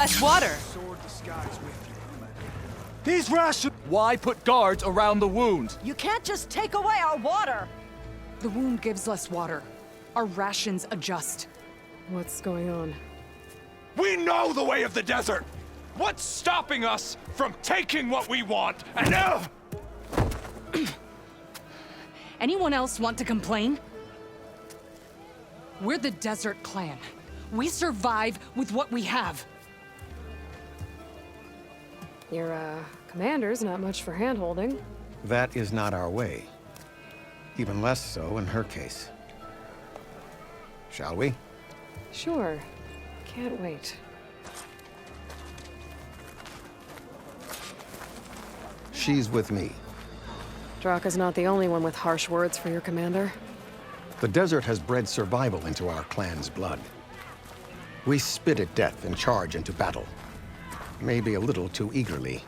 Less water. These rations. Why put guards around the wound? You can't just take away our water. The wound gives less water. Our rations adjust. What's going on? We know the way of the desert. What's stopping us from taking what we want? And Anyone else want to complain? We're the Desert Clan. We survive with what we have. Your, commander's not much for hand-holding. That is not our way. Even less so in her case. Shall we? Sure. Can't wait. She's with me. Draka's not the only one with harsh words for your commander. The desert has bred survival into our clan's blood. We spit at death and charge into battle. Maybe a little too eagerly.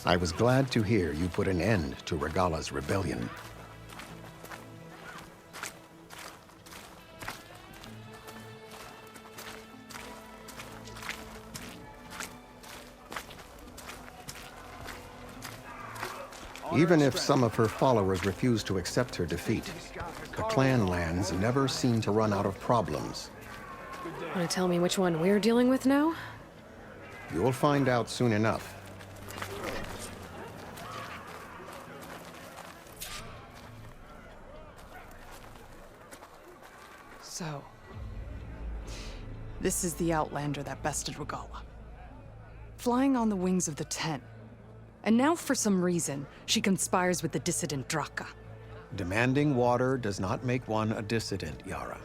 I was glad to hear you put an end to Regalla's rebellion. Even if some of her followers refuse to accept her defeat, the clan lands never seem to run out of problems. Want to tell me which one we're dealing with now? You'll find out soon enough. So, this is the Outlander that bested Regalla. Flying on the wings of the Ten. And now, for some reason, she conspires with the dissident Draka. Demanding water does not make one a dissident, Yara.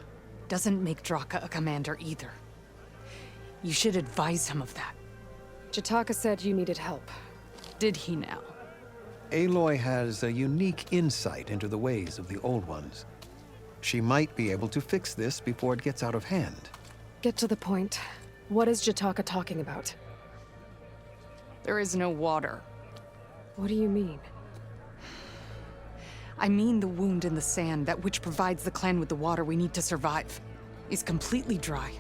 Doesn't make Draka a commander either. You should advise him of that. Jataka said you needed help. Did he now? Aloy has a unique insight into the ways of the Old Ones. She might be able to fix this before it gets out of hand. Get to the point. What is Jataka talking about? There is no water. What do you mean? I mean the wound in the sand, that which provides the clan with the water we need to survive, is completely dry.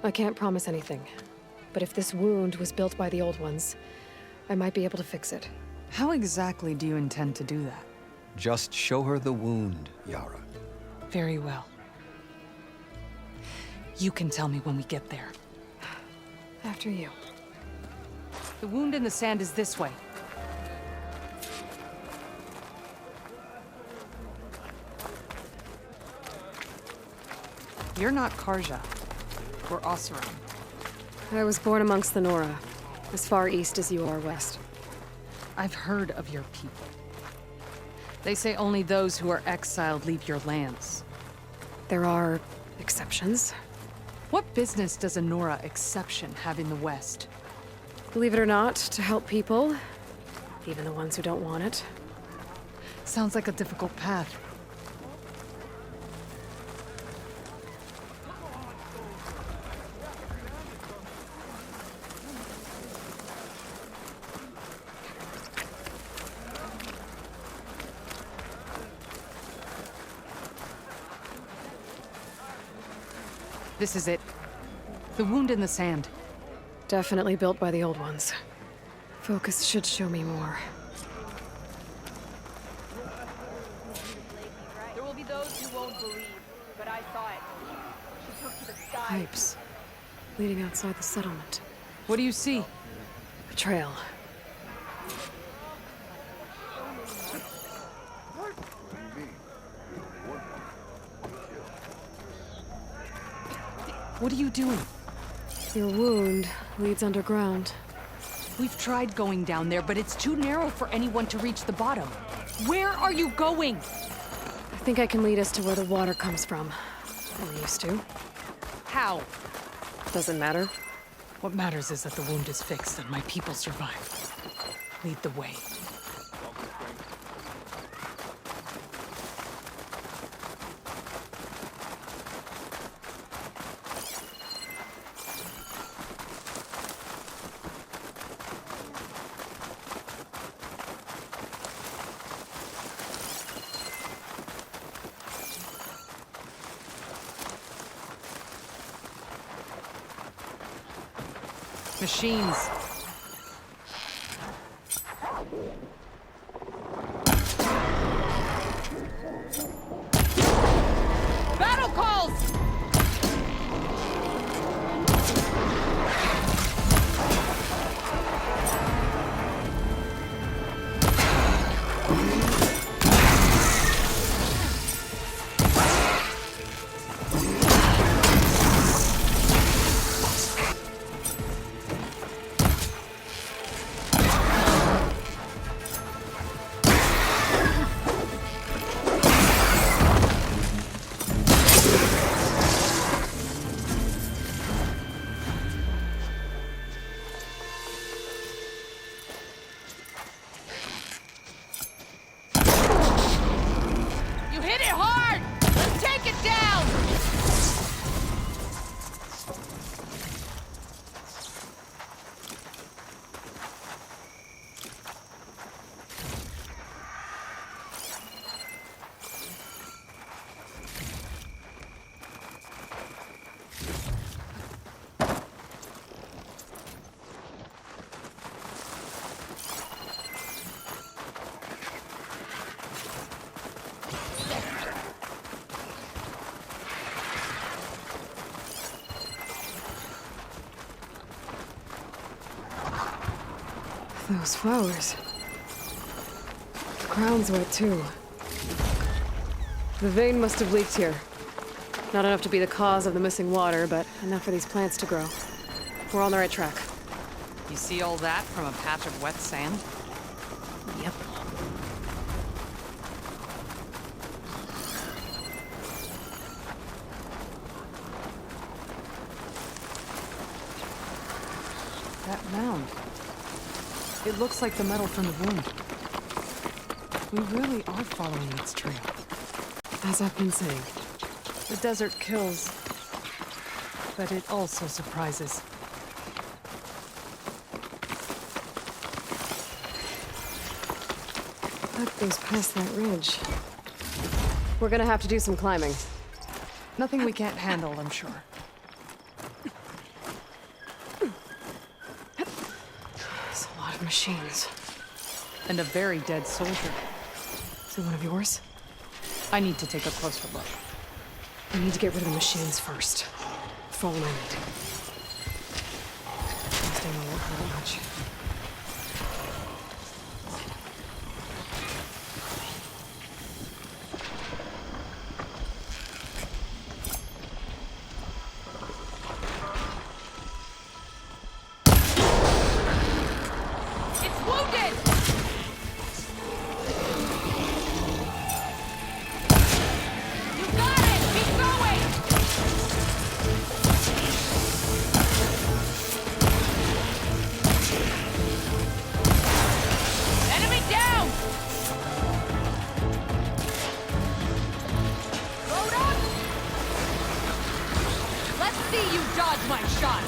I can't promise anything. But if this wound was built by the Old Ones, I might be able to fix it. How exactly do you intend to do that? Just show her the wound, Yara. Very well. You can tell me when we get there. After you. The wound in the sand is this way. You're not Karja. We're Oseram. I was born amongst the Nora, as far east as you are west. I've heard of your people. They say only those who are exiled leave your lands. There are exceptions. What business does a Nora exception have in the West? Believe it or not, to help people, even the ones who don't want it. Sounds like a difficult path. This is it. The wound in the sand. Definitely built by the Old Ones. Focus should show me more. There will be those who won't believe, but I saw it. She took to the sky. Pipes. Leading outside the settlement. What do you see? A trail. What are you doing? Your wound leads underground. We've tried going down there, but it's too narrow for anyone to reach the bottom. Where are you going? I think I can lead us to where the water comes from. Or used to. How? Doesn't matter. What matters is that the wound is fixed and my people survive. Lead the way. Machines. Battle calls! You hit it hard! Let's take it down! Those flowers. The ground's wet too. The vein must have leaked here. Not enough to be the cause of the missing water, but enough for these plants to grow. We're on the right track. You see all that from a patch of wet sand? Yep. That mound. It looks like the metal from the wound. We really are following its trail. As I've been saying. The desert kills, but it also surprises. That goes past that ridge. We're gonna have to do some climbing. Nothing we can't handle, I'm sure. There's a lot of machines. And a very dead soldier. Is it one of yours? I need to take a closer look. We need to get rid of the machines first. Follow my lead. Stay on won't hurt much. It's wounded! You got it! Keep going! Enemy down! Load up! Let's see you dodge my shot!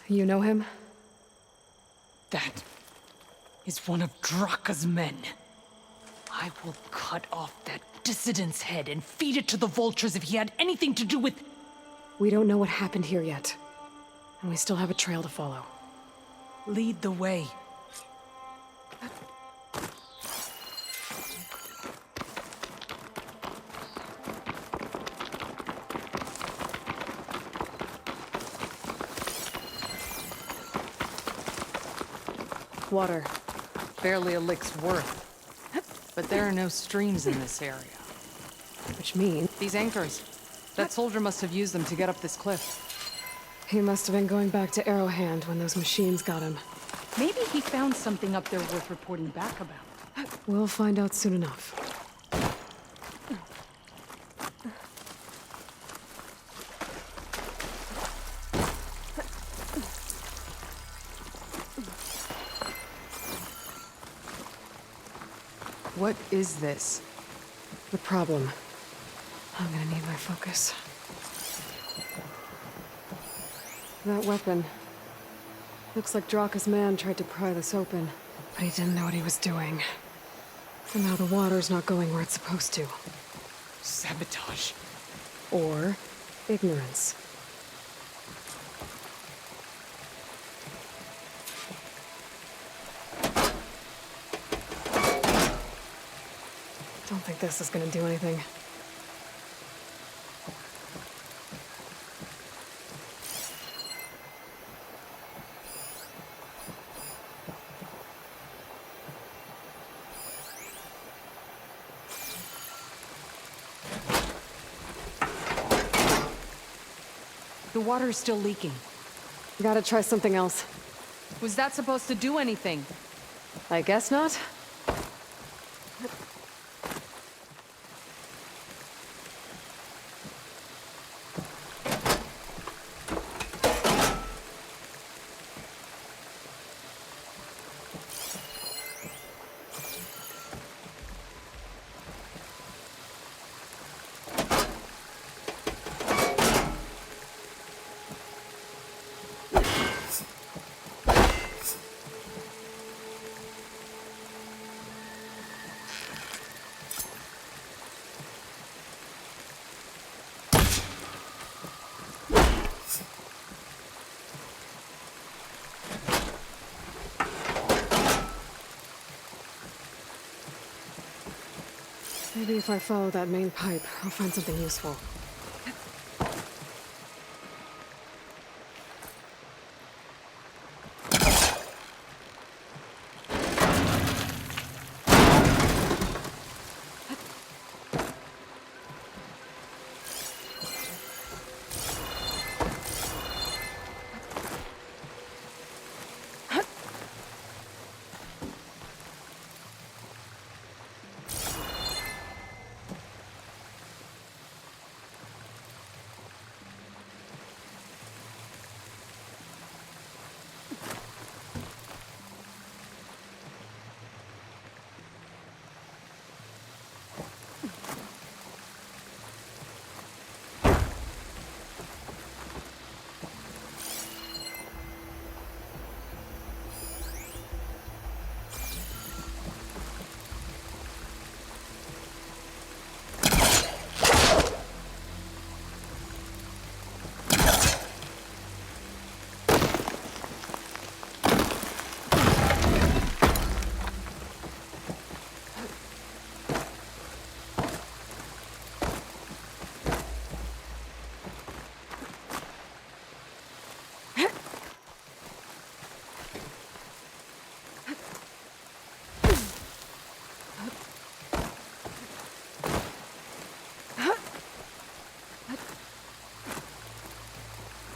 You know him? That is one of Draka's men. I will cut off that dissident's head and feed it to the vultures if he had anything to do with... We don't know what happened here yet. And we still have a trail to follow. Lead the way. Water. Barely a lick's worth. But there are no streams in this area. Which means These anchors. That soldier must have used them to get up this cliff. he must have been going back to Arrowhand when those machines got him. Maybe he found something up there worth reporting back about. We'll find out soon enough. What is this? The problem. I'm gonna need my focus. That weapon. Looks like Draka's man tried to pry this open, but he didn't know what he was doing. And now the water's not going where it's supposed to. Sabotage. Or ignorance. Don't think this is gonna do anything. The water is still leaking. Gotta try something else. Was that supposed to do anything? I guess not. Maybe if I follow that main pipe, I'll find something useful.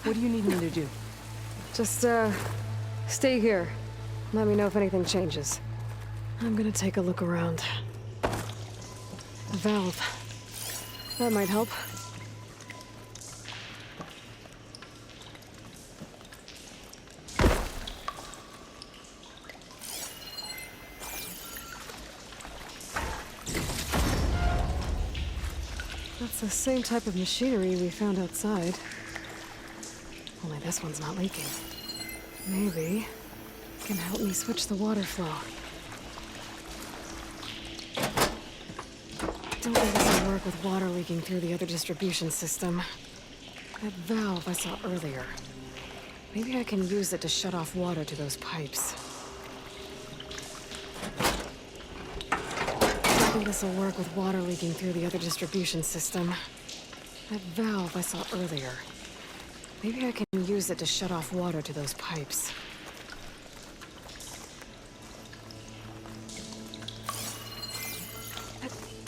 What do you need me to do? Just, stay here. Let me know if anything changes. I'm gonna take a look around. A valve. That might help. That's the same type of machinery we found outside. Only this one's not leaking. Maybe it can help me switch the water flow. Don't think this will work with water leaking through the other distribution system. That valve I saw earlier. Maybe I can use it to shut off water to those pipes. Don't think this will work with water leaking through the other distribution system. That valve I saw earlier. Maybe I can use it to shut off water to those pipes.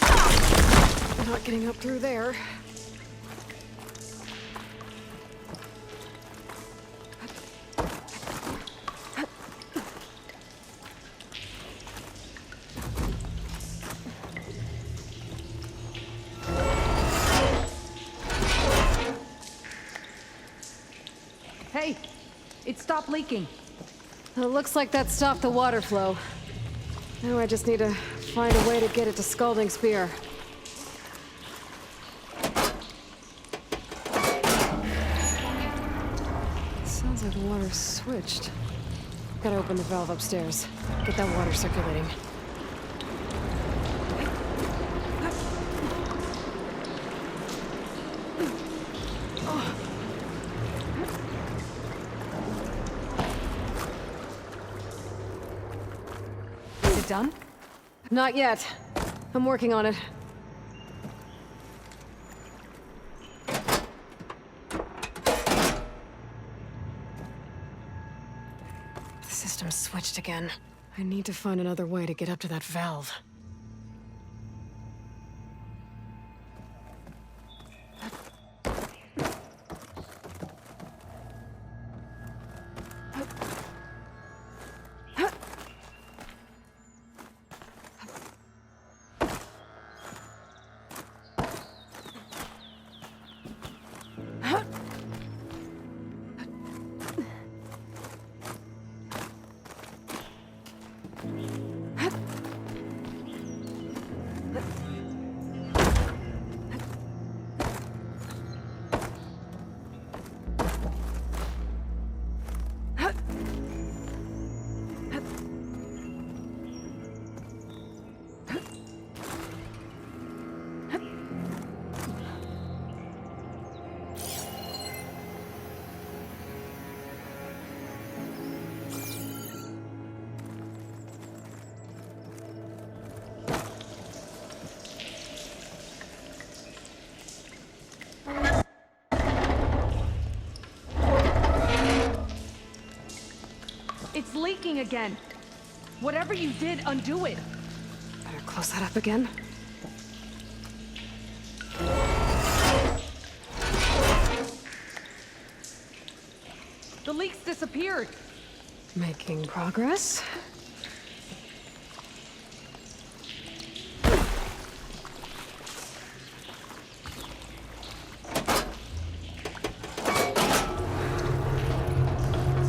I'm not getting up through there. Hey, it stopped leaking. It looks like that stopped the water flow. Now I just need to find a way to get it to Scalding Spear. Sounds like the water's switched. Gotta open the valve upstairs. Get that water circulating. Is it done? Not yet. I'm working on it. The system's switched again. I need to find another way to get up to that valve. It's leaking again. Whatever you did, undo it. Better close that up again. The leaks disappeared. Making progress.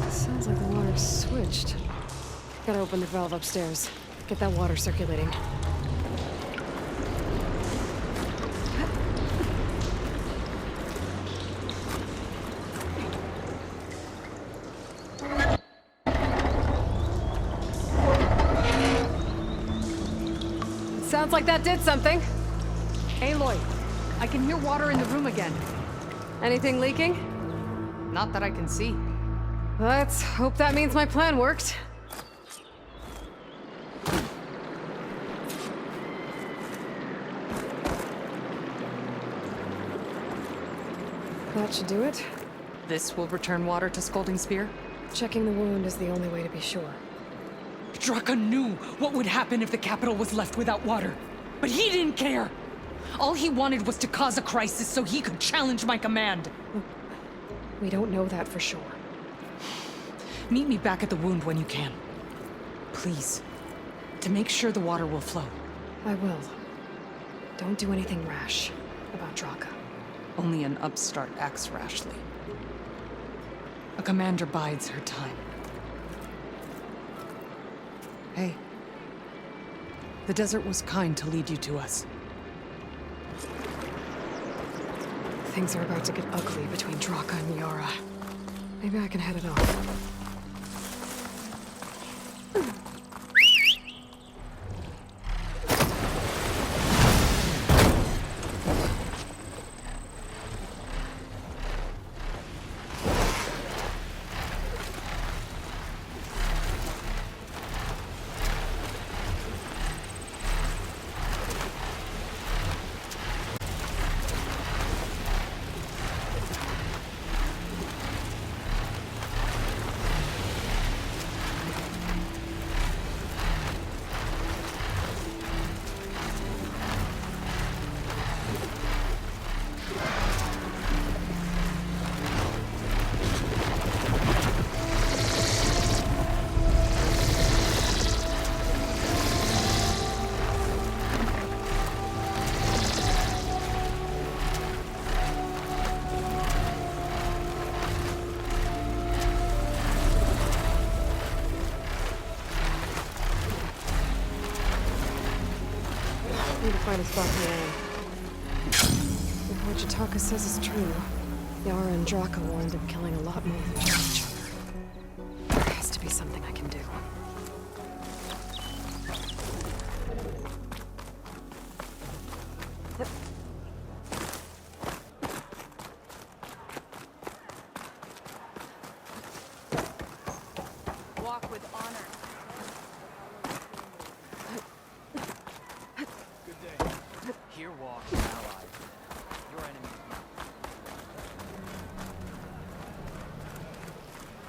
Sounds like the water's switched. Gotta open the valve upstairs. Get that water circulating. Sounds like that did something. Aloy, I can hear water in the room again. Anything leaking? Not that I can see. Let's hope that means my plan worked. That should do it. This will return water to Scalding Spear? Checking the wound is the only way to be sure. Draka knew what would happen if the capital was left without water. But he didn't care! All he wanted was to cause a crisis so he could challenge my command. We don't know that for sure. Meet me back at the wound when you can. Please. To make sure the water will flow. I will. Don't do anything rash about Draka. Only an upstart acts rashly. A commander bides her time. Hey. The desert was kind to lead you to us. Things are about to get ugly between Draka and Yara. Maybe I can head it off. Need to find a spot for land. If what Jataka says is true, Yara and Draka will end up killing a lot more than just each other. There has to be something I can do. Walk with honor. Here walks an ally. Your enemy is not.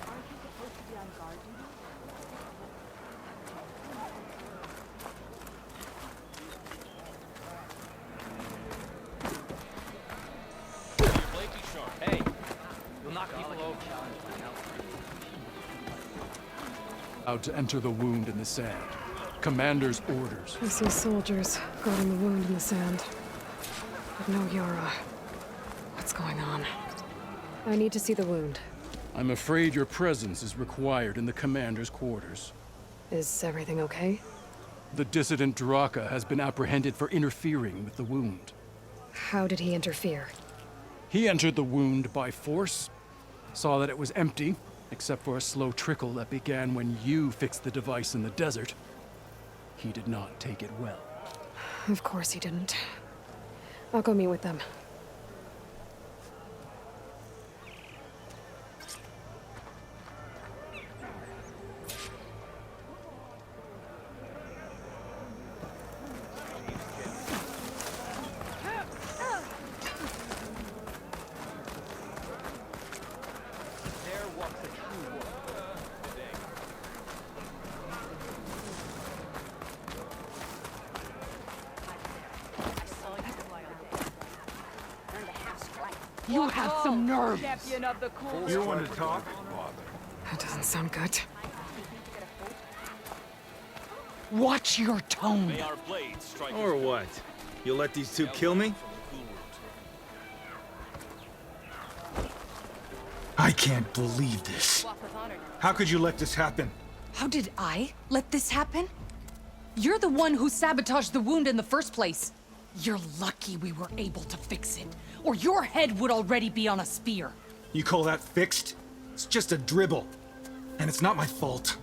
Aren't you supposed to be on guard duty? Hey, you'll knock people over. Out to enter the wound in the sand. Commander's orders. I see soldiers guarding the wound in the sand. But no Yara. What's going on? I need to see the wound. I'm afraid your presence is required in the commander's quarters. Is everything okay? The dissident Draka has been apprehended for interfering with the wound. How did he interfere? He entered the wound by force, saw that it was empty, except for a slow trickle that began when you fixed the device in the desert. He did not take it well. Of course he didn't. I'll go meet with them. There walks a true warrior. You have some nerve. Champion of the cool. You want to talk? That doesn't sound good. Watch your tone. Or what? You'll let these two kill me? I can't believe this. Walk with honor. How could you let this happen? How did I let this happen? You're the one who sabotaged the wound in the first place. You're lucky we were able to fix it, or your head would already be on a spear. You call that fixed? It's just a dribble. And it's not my fault.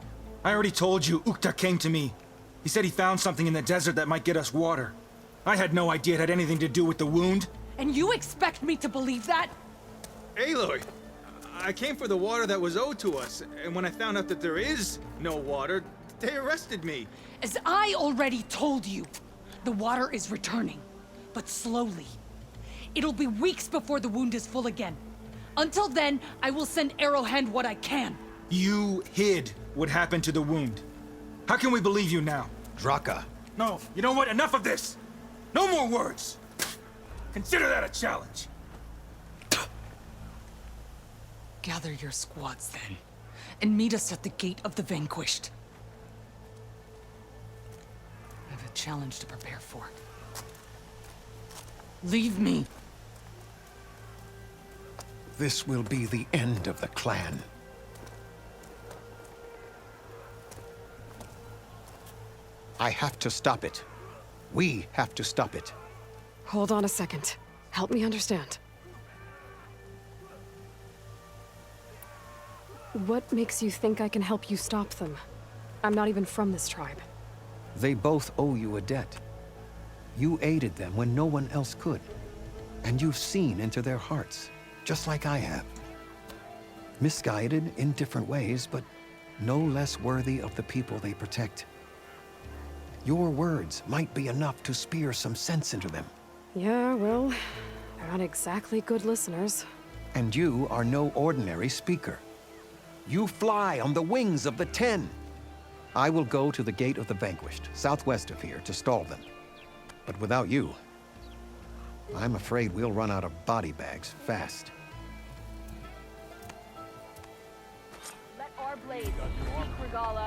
I already told you, Ukta came to me. He said he found something in the desert that might get us water. I had no idea it had anything to do with the wound. And you expect me to believe that? Aloy, I came for the water that was owed to us, and when I found out that there is no water, they arrested me. As I already told you, the water is returning, but slowly. It'll be weeks before the wound is full again. Until then, I will send Arrowhand what I can. You hid what happened to the wound. How can we believe you now? Draka, No, you know what? Enough of this! No more words! Consider that a challenge. Gather your squads then, and meet us at the Gate of the Vanquished. I have a challenge to prepare for. Leave me. this will be the end of the clan. I have to stop it. We have to stop it. Hold on a second. Help me understand. What makes you think I can help you stop them? I'm not even from this tribe. They both owe you a debt. You aided them when no one else could. And you've seen into their hearts, just like I have. Misguided in different ways, but no less worthy of the people they protect. Your words might be enough to spear some sense into them. Yeah, well, they're not exactly good listeners. And you are no ordinary speaker. You fly on the wings of the Ten. I will go to the Gate of the Vanquished, southwest of here, to stall them. But without you, I'm afraid we'll run out of body bags fast. Let our blades speak, Regala.